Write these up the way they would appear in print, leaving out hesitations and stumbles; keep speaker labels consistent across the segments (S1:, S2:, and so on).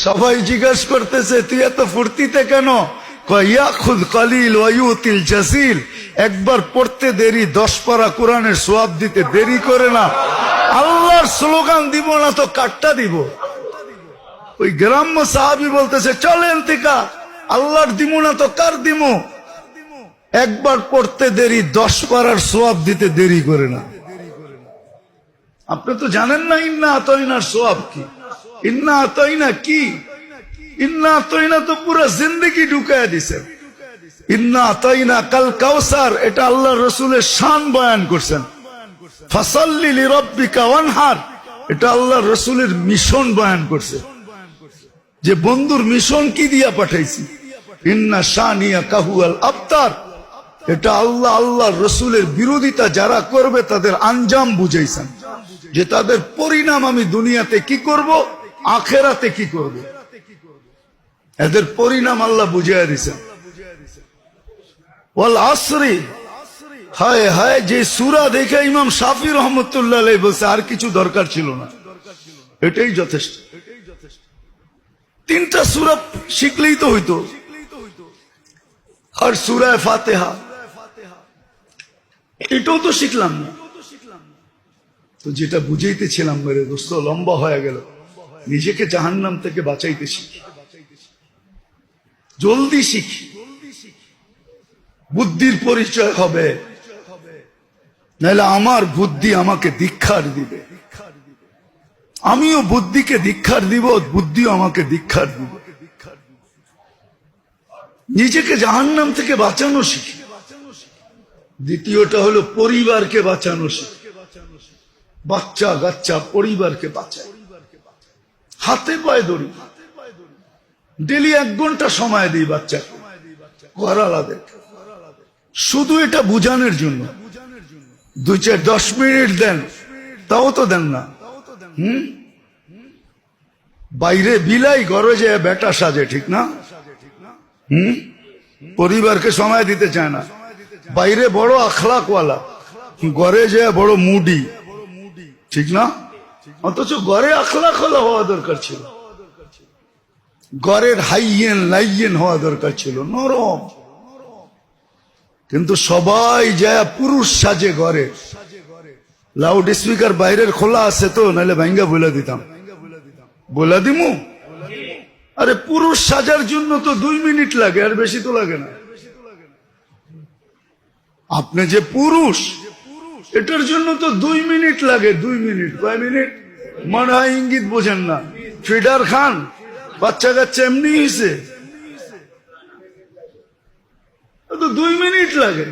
S1: সবাই জিজ্ঞাসা করতেছে তুই এত ফুর্তিতে কেন? ইয়াখুদ কালিল ওয়া ইউতিল জাসিল। একবার পড়তে দেরি 10 পারা কোরআনের সওয়াব দিতে দেরি করে না। আল্লাহর স্লোগান দিব না তো কাটটা দিব? ওই গ্রাম্য সাহাবী বলতেছে চলেন থেকে আল্লাহর দিব না তো কার দিব? একবার পড়তে দেরি 10 পারার সওয়াব দিতে দেরি করে না। আপনি তো জানেন না ইন্না আতাইনার সওয়াব কি? ইন্না আতাইনা কি? ইন্না আতাইনা তো পুরো জিন্দেগি ঢুকায় দিছে। ইন্না আতাইনা কাল কাউসার, এটা আল্লাহ রসুলের শান বয়ান করছেন। ফাসাল্লি লিরাব্বিকা ওয়ানহার, এটা আল্লাহ রসুলের মিশন বয়ান করছে যে বন্ধুর মিশন কি দিয়া পাঠাইছি। ইন্না শানিয়া কাহুয়াল আবতার, এটা আল্লাহ রসুলের বিরোধিতা যারা করবে তাদের আঞ্জাম বুঝাইছেন যে তাদের পরিণাম আমি দুনিয়াতে কি করব, আখেরাতে কি করব, এদের পরিণাম আল্লাহ বুঝাইয়া দিছেন। ওয়াল আসরি, হায় হায়, যে সূরা দেখে ইমাম শাফি রহমতুল্লাহ আলাইহি বলছে আর কিছু দরকার ছিল না, এটাই যথেষ্ট। 3টা সূরা শিখলেই তো হইতো। আর সূরা ফাতিহা এটাও তো শিখলাম না। তো যেটা বুঝাইতেছিলাম মেরে দোস্ত, লম্বা হয়ে গেল। নিজেকে জাহান্নাম থেকে বাঁচাইতে শিখি, জলদি শিখি, বুদ্ধির পরিচয় হবে, নাহলে আমার বুদ্ধি আমাকে ধিক্কার দিবে। আমিও বুদ্ধিকে ধিক্কার দিব, বুদ্ধিও আমাকে ধিক্কার দিবে। নিজেকে জাহান্নাম থেকে বাঁচানো শিখি। দ্বিতীয়টা হলো পরিবারকে বাঁচানো শিখি। বাচ্চা কাচ্চা পরিবারকে বাঁচায়, হাতে পায়ে ধরি। ডেলি 1 ঘন্টা সময় দিই বাচ্চাকে, ঘরালাদেরকে, শুধু এটা বুঝানোর জন্য। 2-10 মিনিট দেন, তাও তো দেন না। বাইরে বিলাই, ঘরে যে বেটা সাজে, ঠিক না? পরিবারকে সময় দিতে চায় না। বাইরে বড় আখলাকওয়ালা, ঘরে যে বড় মুডি, ঠিক না? অথচ ঘরে আখলাকওয়ালা হওয়া দরকার ছিল, ঘরের হাইয়েন লাইয়েন হওয়া দরকার ছিল, নরম। কিন্তু সবাই যায় পুরুষ সাজে ঘরে। লাউড স্পিকার বাইরের খোলা আছে তো, নাহলে ভাঙ্গা বলে দিতাম, বলে দিমু। আরে পুরুষ সাজার জন্য তো 2 মিনিট লাগে, আর বেশি তো লাগে না। আপনি যে পুরুষ, এটার জন্য তো 2 মিনিট লাগে। 2 মিনিট, কয় মিনিট মনে হয় ইঙ্গিত বোঝেন না। ফিডার খান, বাচ্চা কাচ্চা এমনি হয়েছে, তো 2 মিনিট লাগে,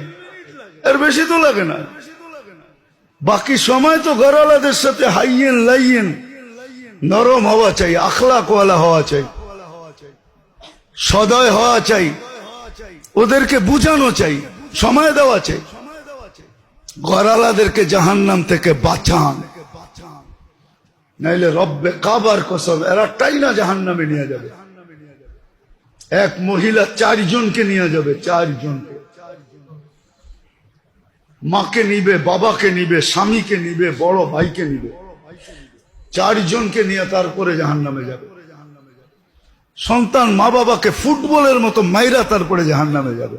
S1: আর বেশি তো লাগে না। বাকি সময় তো ঘরওয়ালাদের সাথে হাইয়েন লাইয়েন নরম হওয়া চাই, আখলাকওয়ালা হওয়া চাই, সদয় হওয়া চাই, ওদেরকে বুঝানো চাই, সময় দেওয়া চাই। ঘরওয়ালাদেরকে জাহান্নাম থেকে বাঁচান, নাইলে রব্বে কাবার কসম এরা টাইনা জাহান্নামে নিয়ে যাবে। এক মহিলা 4 জনকে নিয়ে যাবে, 4 জনকে। মাকে নিবে, বাবাকে নিবে, স্বামীকে নিবে, বড় ভাইকে নিবে, 4 জনকে নিয়ে তারপরে জাহান্নামে যাবে। সন্তান মা বাবাকে ফুটবলের মতো মাইরা তারপরে জাহান্নামে যাবে।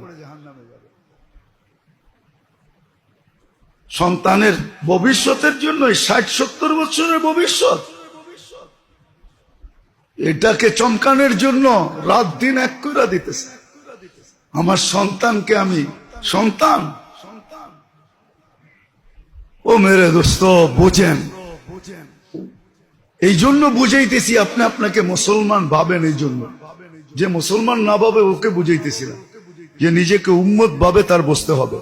S1: সন্তানের ভবিষ্যতের জন্য 60-70 বছরের ভবিষ্যৎ, এটাকে চমকানোর জন্য রাত দিন এক করে দিতেছে। আমার সন্তানকে আমি সন্তান, ও মেরে দোস্ত বুঝেন। এই জন্য বুঝাইতেছি, আপনি আপনাকে মুসলমান ভাবেন, এই জন্য যে মুসলমান না ভাবে ওকে বুঝাইতেছিলাম যে নিজেকে উম্মত ভাবে, তার বসতে হবে।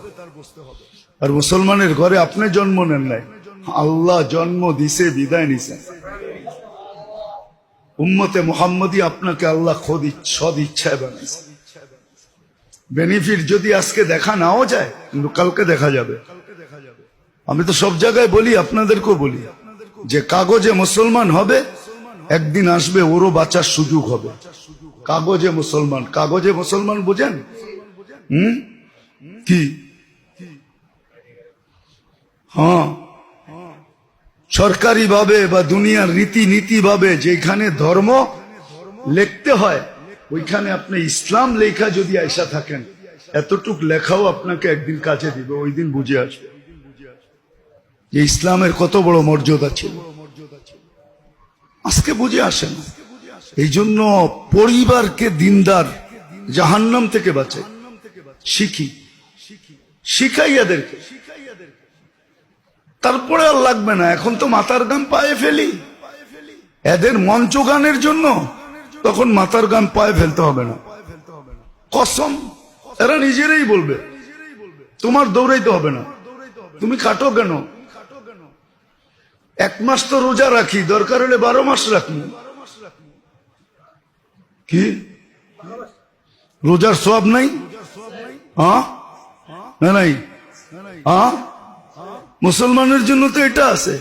S1: আর মুসলমানের ঘরে আপনি জন্ম নেন নাই, আল্লাহ জন্ম দিছে, বিদায় নিছে। উম্মতে মুহাম্মদী আপনাকে আল্লাহ সদ ইচ্ছায় বানাইছে। বেনিফিট যদি আজকে দেখা নাও যায়, কিন্তু কালকে দেখা যাবে। আমি তো সব জায়গায় বলি, আপনাদেরকেও বলি, যে কাগজে মুসলমান হবে, একদিন আসবে ওরও বাঁচার সুযোগ হবে। কাগজে মুসলমান, কাগজে মুসলমান বুঝেন? কি? হ্যাঁ, সরকারি ভাবে বা দুনিয়ার রীতিনীতি ভাবে যেখানে ধর্ম লিখতে হয়, ওইখানে আপনি ইসলাম লেখা যদি আইসা থাকেন, এতটুক লেখাও আপনাকে একদিন কাজে দিবে, ওই দিন বুঝে আসবে যে ইসলামের কত বড় মর্যাদা ছিল। আজকে বুঝে আসে না। এই জন্য পরিবারকে দিনদার, জাহান্নাম থেকে বাঁচে শিখাই এদেরকে, তারপরে আর লাগবে না। এখন তো মাথার গান পায়ে ফেলি এদের মঞ্চ গানের জন্য, তখন মাথার গান পায়ে ফেলতে হবে না, কসম। এরা নিজেরাই বলবে, তোমার দৌড়াইতে হবে না, তুমি খাটো কেন? 1 মাস তো রোজা রাখি, দরকার হলে 12 মাস রাখবো। কি রোজার সওয়াব নাই? হ্যাঁ না নাই? হ্যাঁ, মুসলমানের জন্য তো এটা আছে।